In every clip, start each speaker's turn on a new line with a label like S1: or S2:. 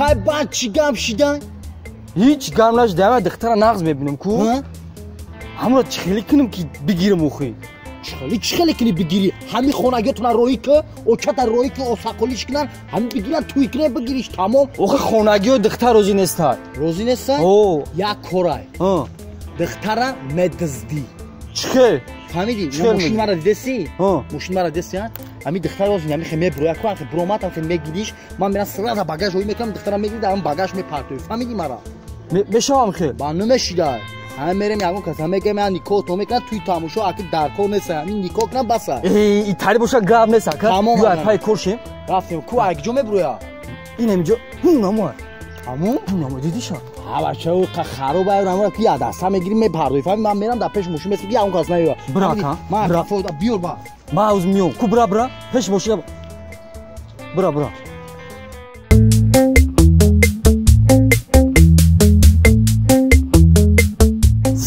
S1: ای بعد چی گم شیدن
S2: هیچ گم نشده همه دختر نغز میبینم کو همرا چخیلی کنم که بگیرم اوخی
S1: چخیلی کنی بگیری همین خونگیتون روی که اوچت روی که اوساقلیش کنن همین بگیرن توی کنه بگیریش تمام
S2: اوخه خونگی و دختر روزی نستد
S1: روزی نستد؟ یک کورای دختر مدزدی
S2: چخه؟
S1: فهمیدی؟ ماشین مرا دیدسی؟ ماشین مرا دیدسی هن؟ همین دختر روزی همین خیمه بروی کنن که برومت هم که میگیریش من میرم سراغ باگاژ روی میکنم دخترم میگیری در اون باگاژ میپرتوی فهمیدی مرا؟
S2: بشم خیلی
S1: با نمیشیده همه میرم یکون کس همه که من نیکو تو میکنم توی تاموشو اکی درکو نیست همین نیکو کنم بسه
S2: ای تاری باشه گرم نیست که
S1: تمام
S2: یا پای کورشیم
S1: رفتیم کو اگه جو میبرویا
S2: این اینجا همون
S1: همون
S2: دیدیشا
S1: ها بچه او خراب اون که یاد است میگیریم میپردوی فهم من میرم در پیش ماشین مثل بیا اون کس نمیاد
S2: برا کا
S1: برا بیور با
S2: ما از میام کو برا پیش ماشین برا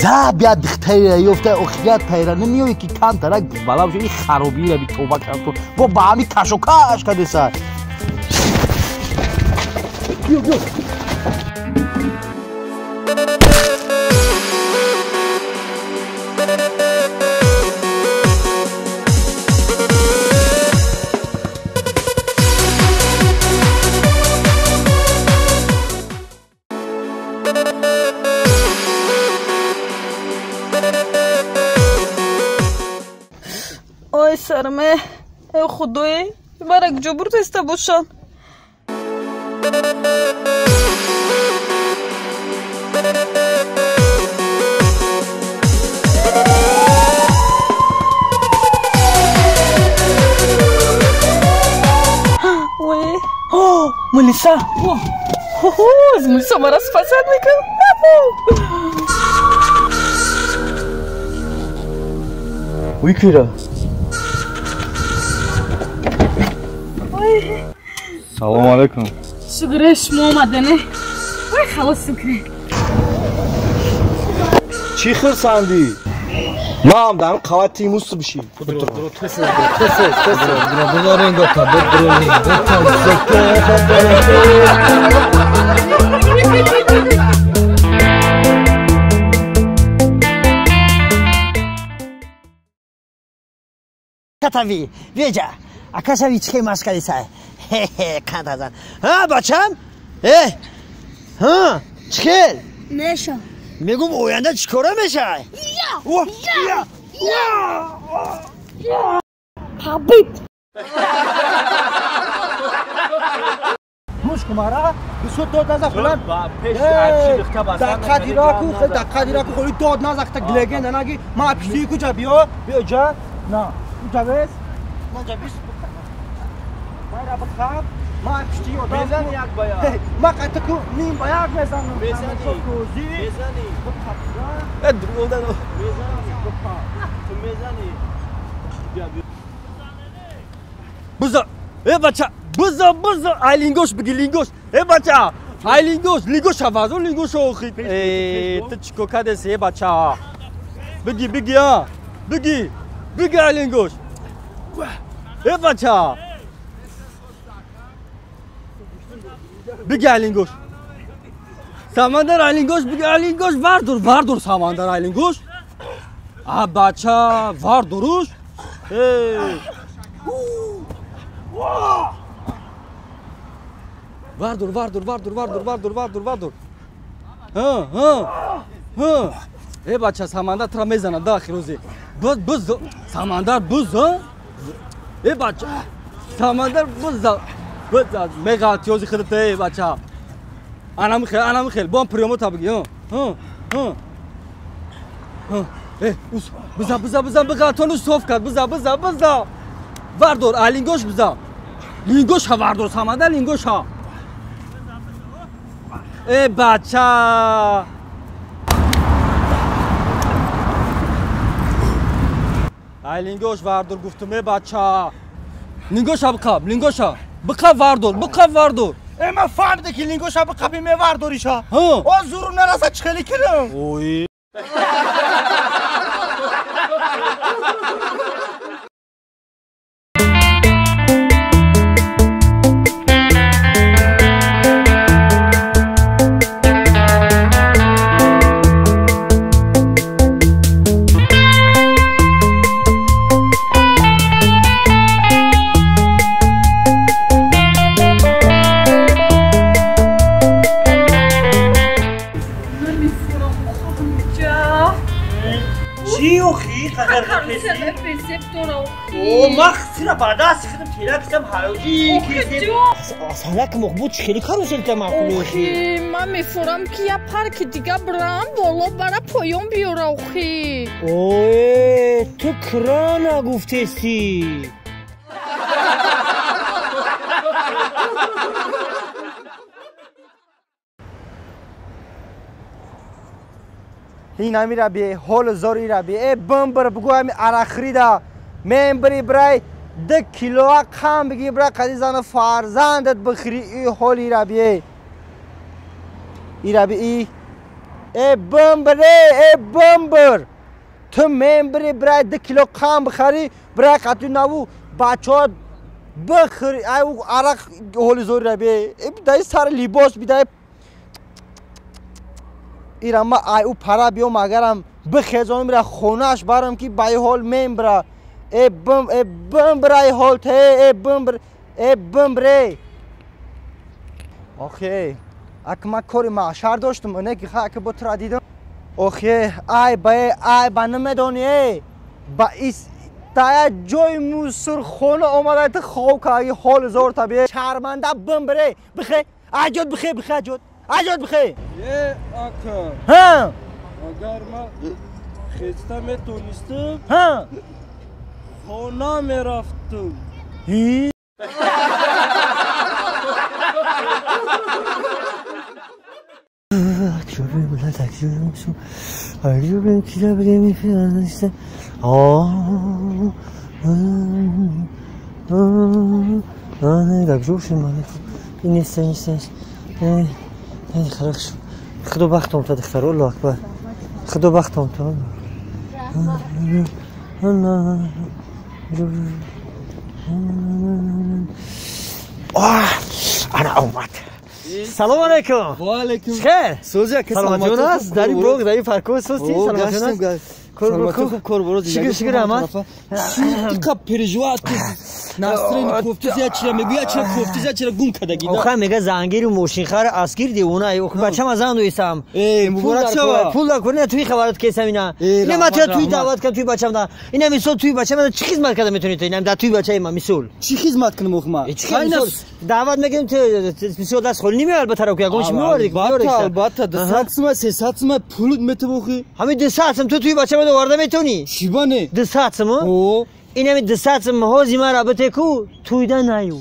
S1: زابیا دختر یافته اخیات پیرا نمیوی که کم ترک بالا بشه این خرابی رو بی توبه کردم تو گو با همی کش و کش کرده سر بیو
S3: ای سرمه ای خدای برای جبور تسته باشم وای ملیسا از ملیسا مرا فساد میکنم
S2: وی کیرا سلام علیکم
S3: شکرش ما آمدنه وای خلاص سکره
S2: چی خرسندی؟ ما هم دارم قوات تیموس بشی
S1: درو تسه
S2: بذار این گفتا
S1: کتاوی ویجا اکاسوی چه مسکری سای کند ازن ها بچم ها چکل
S4: نشا
S1: میگم اوینده چکاره میشه
S4: حبیب
S1: موش کمارا بسود داد نزد فلان دقیقه دیراکو خوری داد نزد تا گلگه ننگی ما پیشتی کجا بیا جا نه کجا بیس ما جا بیس ما را بخواب ما پیشتی و داد
S2: بزنی یک بایا
S1: ما قطع کو نیم بایا میزنم
S2: بزنی درو دادو تو میزنی بزا ای بچه بزا آیلینگوش بگی لینگوش ای بچه لینگوش حوازو لینگوش اوخی ای تو چکو کدسی ای بچه بگی ها بگی آیلینگوش ای بچه بگی آیلینگوش ساماندر آیلینگوش بگی آیلینگوش واردور ساماندر آیلینگوش بچه واردوروش واردور ای بچه ساماندر ترا میزنه داخل روزی بز ساماندر بز ای بچه ساماندر بز میگاتیوزی خودت ای بچه انا میخیل با هم پریامو تا بگی بزا بگاتونو صوف کرد بزا واردور آیلینگوش بزا لینگوش ها واردور ساماندر لینگوش ها ای بچه آیلینگوش واردور گفتم ای بچه لینگوش ها بقاب واردور
S1: ای من فهمیده که لینگوش ها بقابی می واردوریش ها زورم نرسه چخیلی کنم
S2: اوی
S3: Karusel receptora.
S1: او مخصرا بعداس خدم تیراکسم حاجی کی سالک مخبوط خیلی کاروسل تماکلوشی
S3: اوخی من میفورم که یه پارک دیگه برم بالا برا پایان بیاره اوخی
S1: اوه تو کرانا گفتستی این همی را بیه حال زاری را بیه ای بمبر بگو همی عراخری دا من بری برای 10 کیلو کم بگی برای قدیزان فرزندت بخری ای حالی را بیه ای را بیه ای بمبر ای بمبر تو من بری برای 10 کیلو کم بخری برای قطعی نوو بچه ها بخری ای عراق حال زاری را بیه ای بدای سر لیباس بدای ایران ما او پرا بیام اگرم بخیزانم را خونهش برم که بای حال میم برا ای بم برای حال ته ای بم بره آخه اک ما کاری معشر داشتم اونه که خواهد که بطرا دیدم آخه ای با نمیدونی با ایس تایا جای موسر خونه آمده تا خواه که ای حال زور طبیعه شرمنده بم بره بخی عجاد بخی عجاد بخی
S2: یه آکا
S1: ها
S2: اگر ما خسته میتونستم
S1: ها
S2: خانه میرفتم
S1: خدو بختم تا دختر الله اکبر خدو بختم تا انا اومد سلام علیکم
S2: و علیکم
S1: خیر
S2: سوزیا که
S1: سلامت جون است داری بروگ داری پرکوز سوستی سلامت جون است
S2: کور برو
S1: شکر احمد
S2: دیگه پرجوات ناسترین کوفتزیا چرا میگویا چرا کوفتزیا چرا گم کردگی
S1: آخه میگه زنگیر موشین خر اسگیر دیونه ای بچه‌م از آن دوستم
S2: مبارک شو
S1: پول کنه توی خبرات کیسم اینا اینم چرا توی دعوت کردم توی بچه‌م دا اینا میسول توی بچه‌م چی خدمت کرده میتونید اینم دا توی بچه‌م ما میسول
S2: چی خدمت کنم ما
S1: دعوت میگم تو میسول دست خول نمی البته رو که گوش میوردی
S2: البته 200 سم پول میتوخی
S1: همین 200 سم تو توی بچه‌م دوارده میتونی
S2: چی بانه
S1: 200 سم اینم 200 سم هازی ما رابطه کو توی دا نیو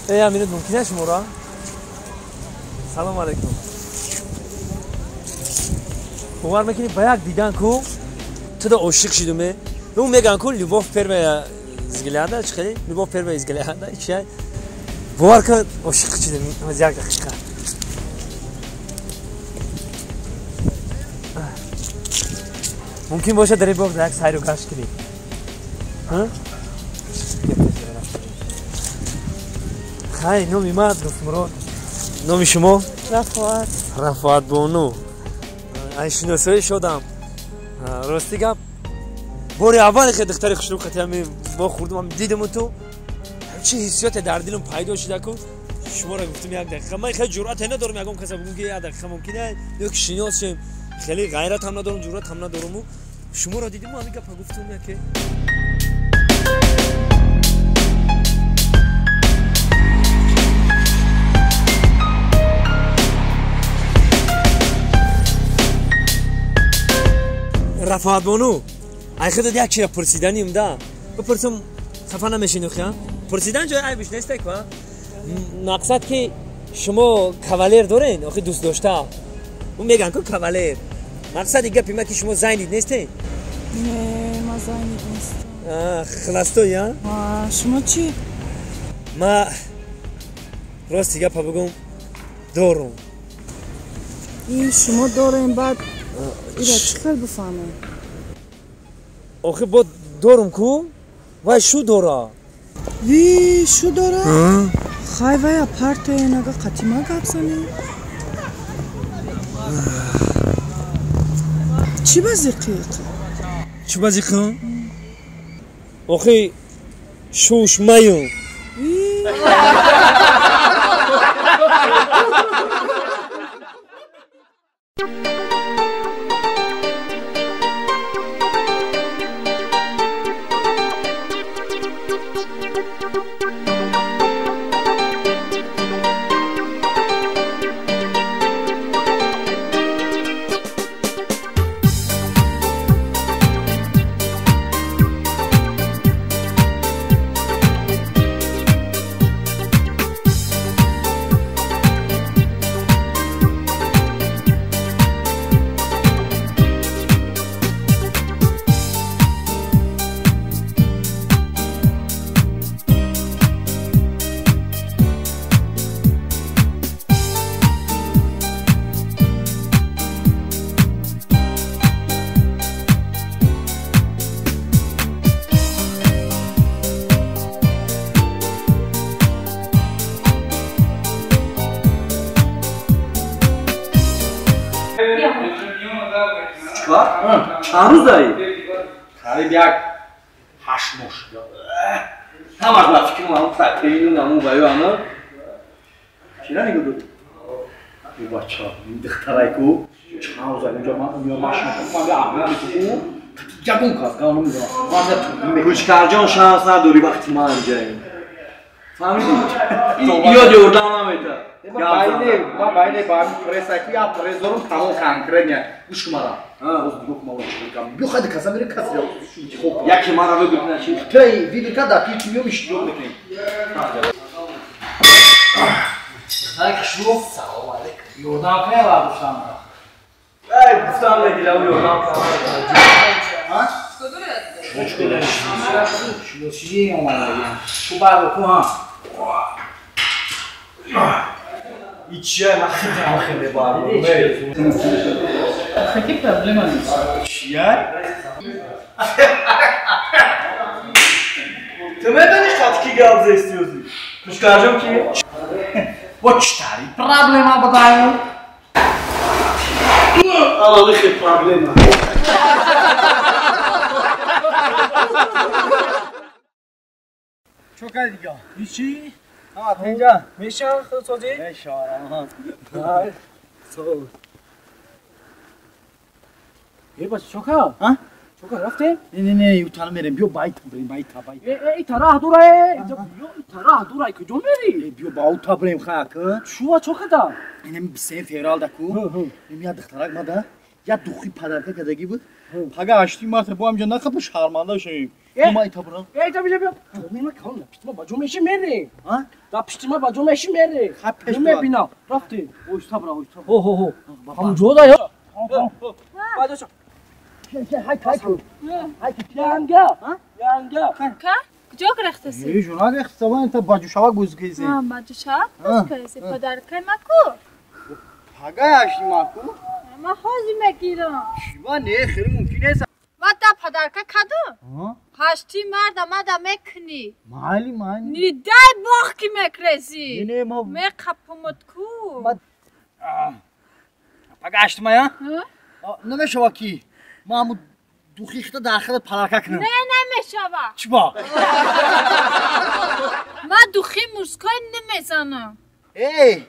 S4: ای امیر ممکنه شما را سلام علیکم باور میکنی با یک دیدن کو تو دا عاشق شدم اون میگن کو любовь первая взгляда چخیلی любовь первая взгляда چی باور کن عاشق شدم از یک دقیقه ممکن باشه در باغ یک سیر و گشت کنی ها خیلی نامی من دوست مراد نامی شما رفعت بانو این شناسایی شدم راستی گپ باری اول که دختر خشروقتی همین ما خوردم هم دیدم تو چه حسیات در دلم پیدا شده که شما را گفتم یک دقیقه من خیلی جرأت ندارم یکم کسی بگم که یک دقیقه ممکنه یک شناس شم خیلی غیرت هم ندارم جرأت هم ندارم و شما را دیدم همین گپ گفتم که رفعت بانو ای خودت یک چیز پرسیدنیم دا بپرسم خفه نمیشین خیا پرسیدن جای عیبش نیست که مقصد که شما کاولر دارین آخه دوست داشته اون میگن که کاولر مقصد دیگه پیما که شما زینید نیست
S3: نه ما زینید نیست
S4: خلاص تو یا
S3: شما چی
S4: ما راست دیگه پا بگم دارم
S3: این شما دارین بعد ایره چخل بفهمه
S4: آخه با دارم کو وای شو داره
S3: وی شو داره خای وای اپارت نگه قطیما گپ زنی چی بازیقیق
S4: چی بازیقیق آخه شوش مایو
S2: چند روز داری؟ قریب یک 8 ماه هم از فکر همون فتحین و همون ویو همون چرا نگو داری؟ ای بچه ها این دخترای کو چند روز اینجا من ماشین کنم احمد تو جگون کاز گانو میدونم کوچکرجان شانس نداری وقتی ما اینجاییم فهمیدی؟ یاد یوردم هم ایتا
S1: ما باید با همین پرسکی یا پرزورم تمام کنکرنیه گوش کمارم روز دیگه کمارم شروع بیو خیلی کسا میره کسی را خب
S2: یکی ما را بگو نشید
S1: توی ویدیو که در پیچ میو میشید رو بکنیم
S2: سلام سلام علیکم یوردم کنه و گفتم ای گفتم نگیره و یوردم کنه مشکل چیزی اومده تو بر بکن ها چیه من خیلی باید
S5: خیلی پرابلم نیست
S2: چیه؟ تو میدونی خط کی گابزه استیوزی؟ توش کارجم کیه؟ با چطوری پرابلم ها بدایم؟ آلالی خیلی پرابلم ها
S1: چو کردی دیگه؟
S2: چی؟
S1: اینجا
S2: میشه خود سازی؟
S1: میشه آرام
S2: ای بچه چوکا؟ چوکا رفته؟
S1: نه یو تانا میریم بیو بایت بریم بایت
S2: ای ترا دورای اینجا بیو ترا دورای کجا میری؟
S1: بیو باوتا بریم خاک
S2: چوها چوکا دا؟
S1: اینم بیسیم فیرال دکو نمیاد دخترک ماده یا دوخی پدرکه کدگی بود پگه اشتی مرد با همجا نخب شرمنده شویم ما ایتا برام
S2: ای تا بیا میما کام پیشما با جمعش میری ها دا پیشما با جمعش میری
S1: خپش
S2: نمیبینا رفتی اوستا برا اوستا هو هم جودا یا بعدش های یانگا
S3: کجا گرفتسی؟
S1: ای جونا گرفتم انت باجو شوا گوزگیزی
S3: باجو شوا گوزگیزی پدرکای مکو
S1: پگه اشتی ماکو
S3: ما حاضی مگیرم
S1: شیوا نه خیلی ممکنه است
S3: و دا پدرکا کدو؟ هشتی مرد آمده میکنی
S1: مالی
S3: نیدای باخ کی میکرسی
S1: نه ما
S3: میقپمت کو
S1: پگه اشتی مایا؟ نمیشه کی ما همون دوخیخته داخل پدرکه کنم
S3: نه نمیشوه
S1: چی با؟
S3: ما دوخی موسکای نمیزنم
S1: ای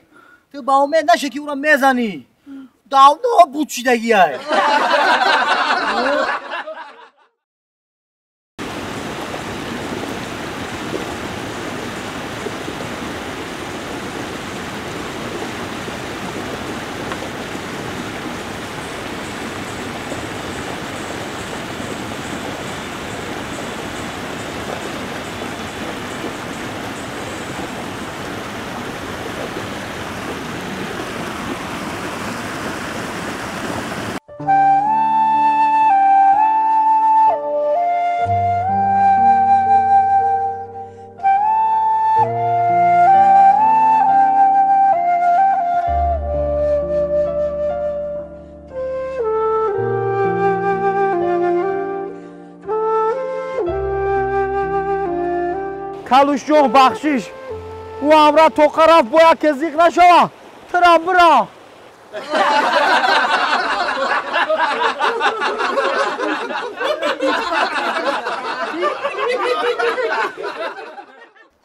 S1: تو با امید نشه که او را میزنی داونه بود چیدگی های کالوش جوغ بخشیش او امرا تو قرف باید که زیق نشوه ترا برا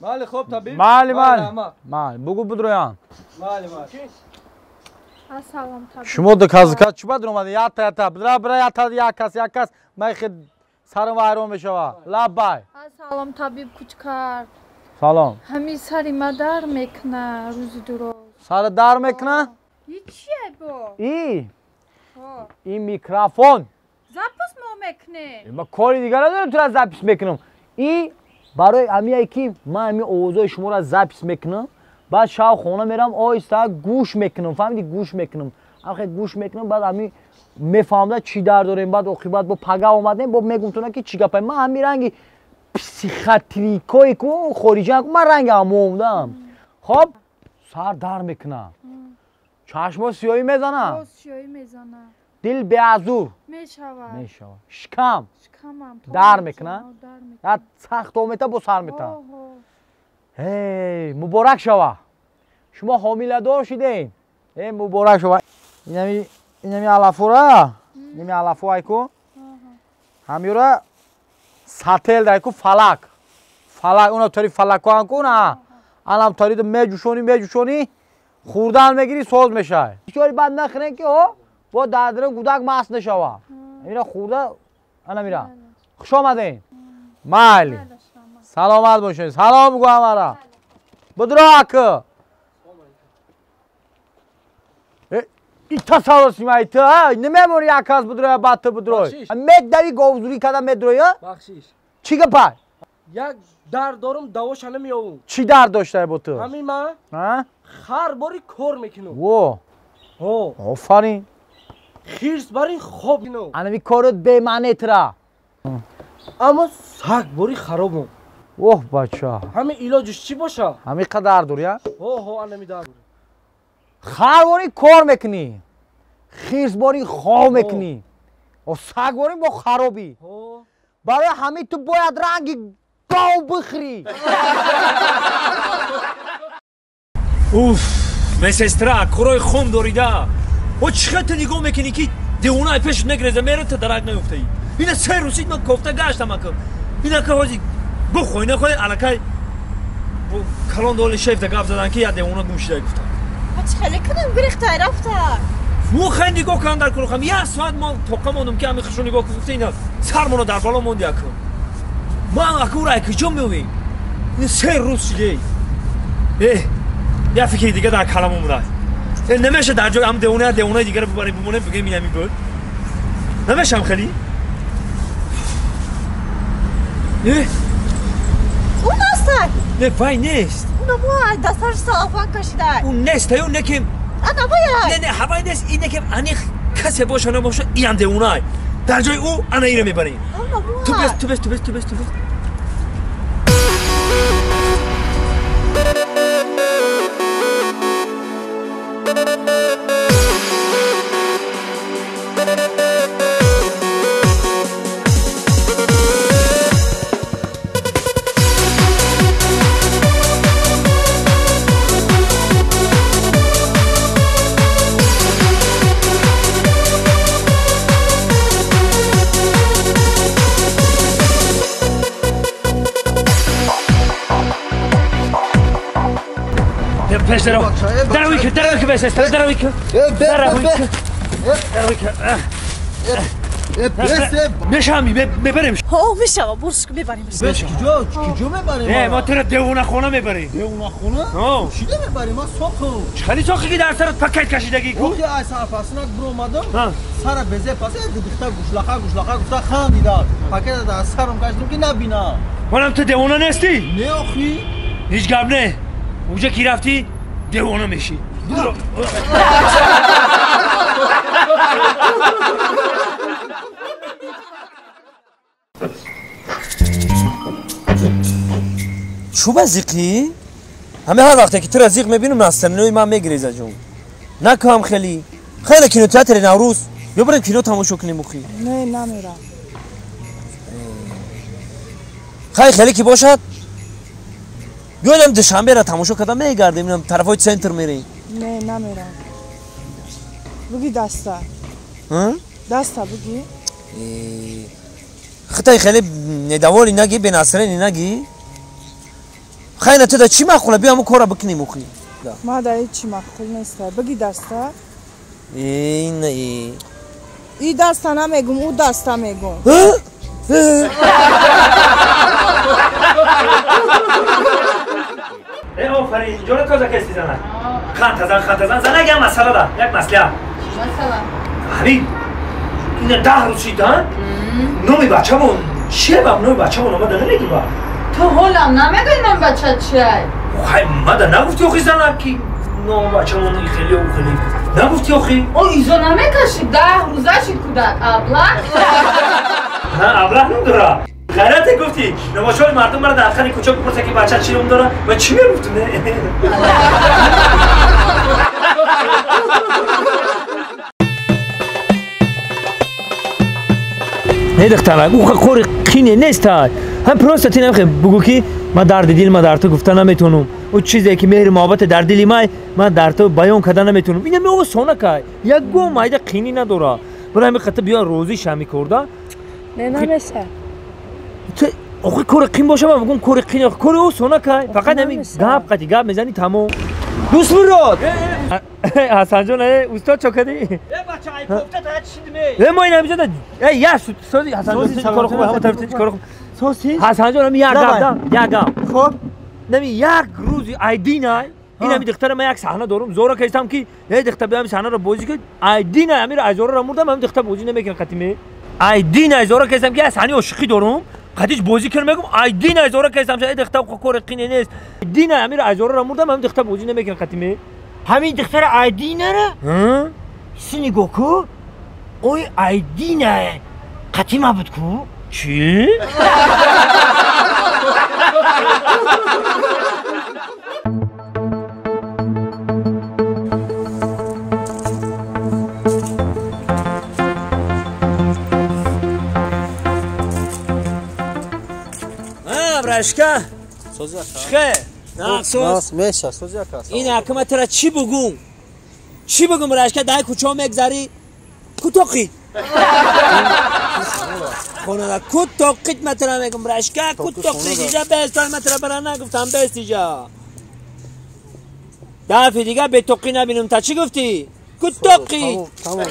S2: بله خیلی خوب طبیب
S5: مال بگو بدرویان
S2: مال
S3: Assalomu tabii.
S5: شما دو کازکات چی بدر اومده یا تا برا یا کس من خود سرم وایرون بشوا لبای
S3: Assalomu tabii kuchkar.
S5: سلام
S3: Hami sari madar mekna ruzi duro.
S5: سر در میکنه
S3: چیه بو؟
S5: این میکروفون
S3: زپس مو مکنه.
S5: ما کاری دیگه ندارم تو را زپیس میکنم این برای امیه که من امی اوضاع شما را زپیس میکنم بعد شاو خونه میرم آیسته گوش میکنم فهمیدی گوش میکنم آخه گوش میکنم بعد امی میفهمم چی در داریم بعد بعد با پگا اومدیم با میگم تو که چی گپه من همین رنگی پسیخاتریکوی کو خارجی من رنگ امومدم خب سر در میکنه چشم سیاهی میزنه
S3: سیاهی میزنه
S5: دل بیازور
S3: میشوه
S5: شکم
S3: شکمم
S5: در میکنه در سخت اومده با سر میتن هی مبارک شوه شما حامله دار شدین مبارک شوه اینمی علفوره اینمی علفو ایکو همیوره ساتل دایکو فلک اونا تاری فلک هنکو نه الان تاری میجوشونی خوردن میگیری سوز میشه چطوری بند نخورین که با دردر کودک مست نشوه اینا خورده انا میرم خوش آمدین مالی سلامت باشین سلام میگو همارا بدراک این تصور سیمایی تو نمیمونی یک کس بدروی بعد تو بدروی مدوی گوزوری کدام مدروی
S2: بخشیش
S5: چی گپای
S2: یک درد دارم دواش نمیاوم
S5: چی درد داشته با تو
S2: همین من هر باری کار میکنم
S5: آفرین
S2: خیرس باری خوب اینو
S5: انمی کارت به معنی ترا
S2: اما سگ باری خرابم
S5: اوه بچه
S2: همین علاجش چی باشه
S5: همین قدر دوریا
S2: انمی درد
S5: خر باری کار میکنی خیرس باری خواه میکنی و سگ باری با خرابی برای همین تو باید رنگی گاو بخری
S4: اوف مسسترا کروی خون دوریده و چقدر نگاه میکنی که دیونای پیش نگرزه میره تا درک نیفته ای اینا سه روزی من کوفته گشتم اکو اینا که هازی بخوای نخوای الکای کلان دول شیف تا گفت زدن که یا دیونا گوشیده گفتم
S6: چه خیلی کنم گریخته رفته
S4: مو خیلی نگاه کن در کلوخم یه ساعت ما توقع موندم که همین خشون نگاه کنم اینا سرمونو در بالا موندی اکو من اکو رای کجا میوی این سه روز شده یا فکری دیگه در کلام اومده نمیشه در جای هم دیونه دیگه رو بمونه بگیم اینمی بود نمیشه هم خیلی
S6: اون نسته
S4: نه وای نیست
S6: اونو باید دستش صافان کشیده
S4: اون نیست اون نکیم
S6: انا باید
S4: نه هوای نیست اینه که انیخ کسی باشه نباشه این هم دیونه در جای او انا اینو میبریم تو بس درویکه بس است درویکه بشامی ببریم
S6: میشه برش ببریم
S1: کجا میبریم
S4: نه ما تو دیوونه خونه میبریم
S1: دیوونه خونه چی میبریم ما ساخو
S4: خیلی ساخی که در سرت پاکت کشیدگی کو
S1: وقتی از سرفاسنک برو اومدم سر بزه پس دختر گوشلاخه گفته خندیدار پاکت در سرم کشیدم که نبینا
S4: منم تو دیوونه نیستی
S1: نه آخی
S4: هیچ گپ نه اونجا کی رفتی دیوونه میشی چو بزیقی؟ همه هر وقتی که تو رزیق میبینم نسترنوی من میگریزه جون نکام خیلی کینو تئاتر نوروز یا بریم کینو تماشا کنیم بخی
S6: نه نمیرم
S4: خیلی کی باشد بیایم دوشنبه را تماشا کردم میگردیم میرم طرفای سنتر میریم
S6: نه نمیرم بگی دستا بگی
S4: خطای خیلی ندوالی نگی به نصرانی نگی خیلی تو چی مخوله بیا همون کارا بکنیم اخی
S6: ما در هیچی مخول نیست بگی دستا
S4: این
S6: ای دستا نمیگم او دستا میگم
S4: ای آفرین اینجا رو کجا کسی زنه خانت زن زنه یک مسئله ده یک مسئله حبیب این 10 روز شیدن نومی بچه‌مون چیه با نومی بچه‌مون اومده نمیگی با
S3: تو حالم نمیگوی من بچه چیه
S4: خیلی ماده نگفتی اخی زنه که نومی بچه‌مون این خیلی او خیلی نگفتی اخی
S3: او ایزو نمیکشی 10 روزه شید کودک ابله
S4: نه ابله نمیداره خیرته گفتی نماشای مردم برای در آخر کوچه بپرسه که بچه چی رو داره و چی میگفتونه نه دختر او کار قینه نیست هم پروستاتی نمیخوام بگو که من درد دل ما در تو گفتن نمیتونم او چیزی که مهر محبت در دلی من در تو بیان کردن نمیتونم اینا میگه سونا که یک گو مایده قینی نداره برای همین خاطر بیا روزی شمی کرده
S6: نه نمیشه
S4: تو آخه کار قین باشه من میگم کار قین کار او سونا که فقط همین گپ میزنی تمام دوست مراد حسن جان استاد چوکدی ای بچه ای کوفته تا چی ما این همینجا ای یا سوزی حسن جان کارو خوب هم طرف کارو خوب سوسی حسن جان یک گپ خب نمی یک روز ایدین این همین دختر من یک صحنه دارم زورا کشتم که ای دختر بیام صحنه رو بازی کرد ایدین امیر ازورا رو مردم هم دختر بازی نمیکنه قدیمی ایدین ازورا کشتم که صحنه عشقی دارم قدیش بازی کنم میگم ایدین ازورا کشتم شاید دختر کار قینه نیست دین امیر ازورا رو مردم هم دختر بازی نمیکنه قدیمی همین دختر ایدینه را سینی گوکو اوی ایدینه قدیمه بود کو چی؟ براشکا چخه ناکسوس
S1: میشه سوزی کاس
S4: این حکومت را چی بگم براشکا دای کوچو میگذاری کوتوقی خونه کوتوقی متر میگم براشکا کوتوقی دیجا بیستان متر برا نگفتم بیست دیجا دفعه دیگه به توقی نبینم تا چی گفتی کوتوقی
S1: تمام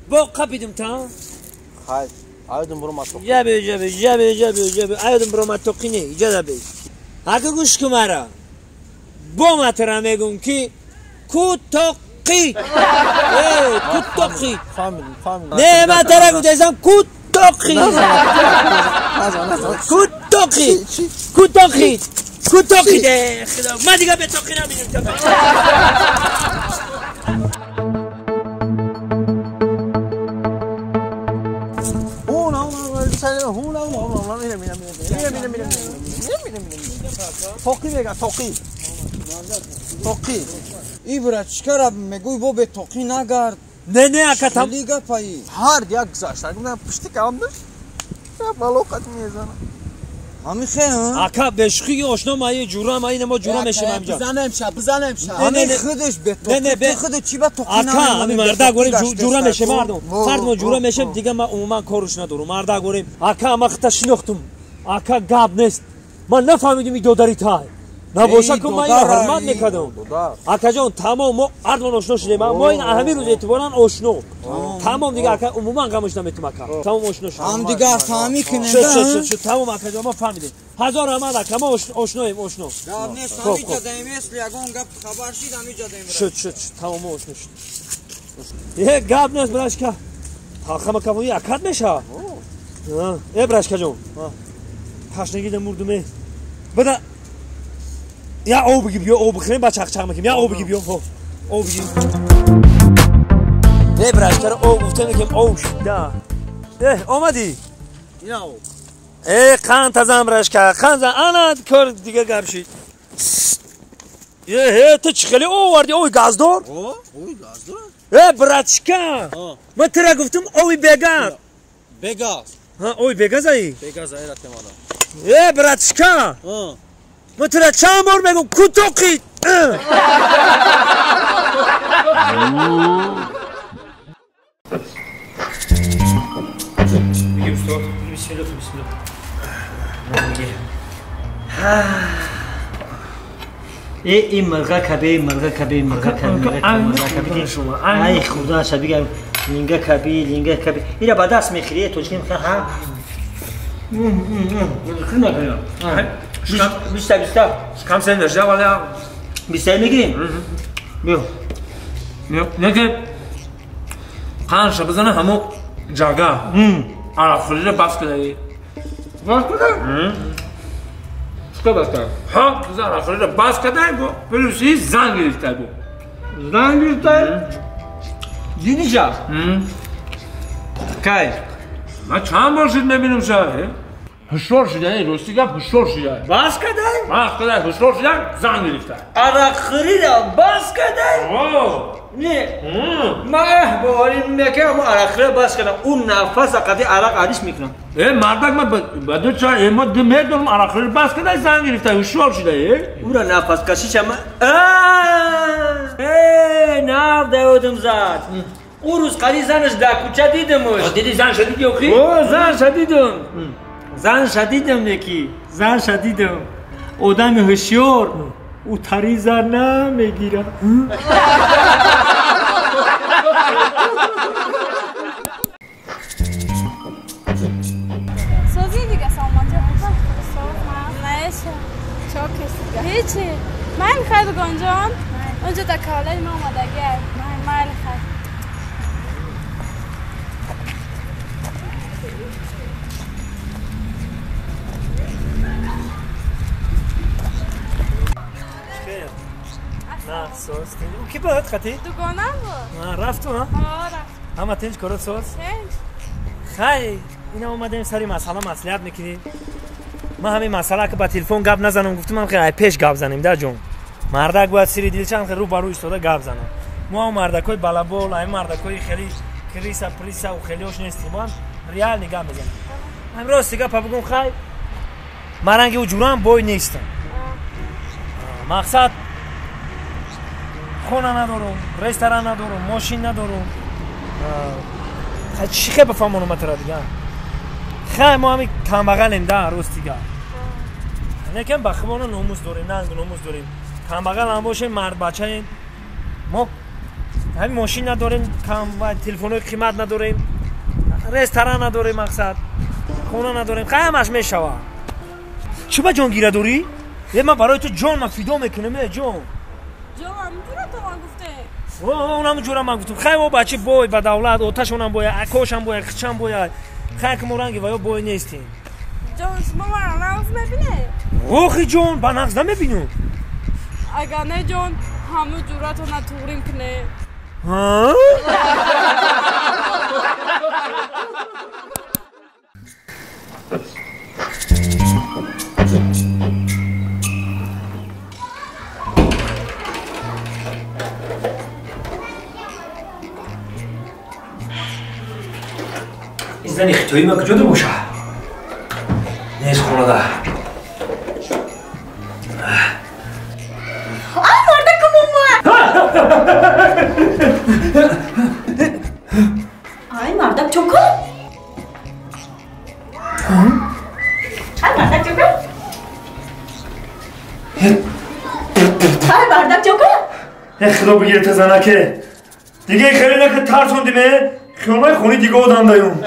S4: با قبیدم تا
S1: خیر آیدم برو ماتوقی
S4: جبه آیدم برو ماتوقی نه جبه اگه گوش کمارا با ماترا میگم که کوتوقی کوتوقی
S1: فامیلی
S4: نه ماترا گفتم کوتوقی کوتوقی ده خدا ما دیگه به توقی نمیدیم
S1: توقی میگه توقی ای برای چیکار میگوی با به توقی نگرد
S4: نه اکا تام
S1: لیگا پایی هر یک گذاشت اگه پشتی کام داشت بالو قد میزنه همین خیلی
S4: اکا بشخی آشنا مایی جورا مایی ما جورا میشیم همجا
S1: بزنم شب همین خودش به توقی خود چی با توقی
S4: اکا همین مردا گوریم جورا میشه مردم فرد ما جورا میشیم دیگه ما عموما کارش ندارم مردا گوریم اکا ما خطا شناختم اکا گاب نیست من نفهمیدم این دوداری تای نباشه که ما این حرمت میکردم اکا جان تمام ما اردوان آشنا شدیم ما این همین روز اعتبارا آشنا تمام دیگه اکا عموما غمش نمیتونم اکا تمام آشنا شدیم
S1: هم دیگه فهمی کنه
S4: شد تمام اکا جان ما فهمیدیم هزار احمد اکا ما آشناییم آشنا
S1: گاب نیست همیجا دیم است لیگون گپ خبر شید همیجا دیم
S4: شد تمام آشنا شد یه گاب نیست براشکا خما کموی اکاد میشه ای براشکا جان پاشنگی مردمه بده یا او بگی بیا او بخوریم با چاق میکنیم یا او بگی بیا او بگی ای براشکا او گفته میگم او شده آمدی قند تزم رشکه قند انا کار دیگه گرشید تو چی خیلی آوردی اوی گازدار
S1: اوی گازدار
S4: براتشکه من ترا گفتم اوی بگاز
S1: بگاز
S4: اوی بگاز ای
S1: بگاز ای رتمانا
S4: براتشکه من ترا چند بار بگم کتوقید
S2: این مرغا کبی ای خدا شبیه لینگا کبی اینا با دست میخوری تو چی میخواه ها خیلی نکنیم بیستا
S4: کم سن درجه ولی
S2: بیستا میگیریم بیو
S4: نه که قنش بزنه همو جاگه آخری رو باز کردی باز کردی؟ چکه باز کردی؟ ها بزن آخری رو باز کردی پلیسی زن گرفته بود
S2: زن گرفته؟ دیدی جا؟ که؟
S4: من چند بار شد میبینم شد هشتار شده راستی گفت هشتار شده
S2: باز کردی؟
S4: باز کردی هشتار شده زن گرفته
S2: آخری رو باز کردی؟ نه من باوری میکنم آخری باز کردم اون نفس قدی عرق عریش میکنم
S4: مردک من بدو چای ما میدونم آخری باز کردی زن گرفته هشتار شده
S2: او را نفس کشیش هم نرده بودم زد او روز قدی زنش در کوچه دیدمش
S4: دیدی زن شدیدی اخی؟
S2: زن شدیدم یکی زن شدیدم آدم هوشیار او تری زن نمیگیره
S7: سازی دیگه سامانتی بخواه نیشه چا کسی دیگه هیچی من خیلی گنجان اونجا تا کالج ما اومدگه من خیلی
S4: نه سوز او کی بود خطی؟
S7: دوگانم بود
S4: رفت تو ها؟
S7: رفت
S4: همه تنج کرد سوز؟ خیلی اینا اومدیم سری مسئله مصلحت میکنیم ما همین مسئله که با تلفن گپ نزنم گفتم من خیلی پیش گپ زنیم در جون مردک باید سری دیلچن خیلی رو برو ایستاده گپ زنم ما مردکای بلابول این مردکای خیلی کریسا پریسا و خیلی هوش نیستیم ما ریال نگاه بزنیم امروز دیگه پا بگم خیلی مرنگی و جورم بوی نیستم مقصد خونه ندارم رستوران ندارم ماشین ندارم چی خیلی بفهمونم مطرح دیگه خیلی ما همی کم بغلیم در روز دیگه لیکن بخوانو ناموز داریم نه ناموز داریم کم بغل هم باشه مرد بچه ایم ما همین ماشین نداریم کم تلفن قیمت نداریم رستوران نداریم مقصد خونه نداریم خیلی همش میشوه چی با جان گیره داری؟ یه من برای تو جان من فیدا میکنم جان
S7: جان میتونه تو من گفته
S4: اونم جورم من گفتم خیلی بچه بای با دولت آتش اونم باید اکاشم باید خچم باید خیلی که مرنگی و یا بای نیستیم
S7: جان شما من نقض میبینه؟
S4: اوخی جان با نقض نمیبینم
S7: اگر نه جان همه جورت رو نتوریم کنه
S4: ها؟
S2: زنی خطایی ما کجا باشه نیست خونه ده
S7: مرده کمون
S8: آی مردک چوکو آی مردک چوکو آی مردک چوکو
S4: خدا بگیره تزنکه دیگه خیلی نکه ترسوندیمه خیالمای خونی دیگه آدم دایم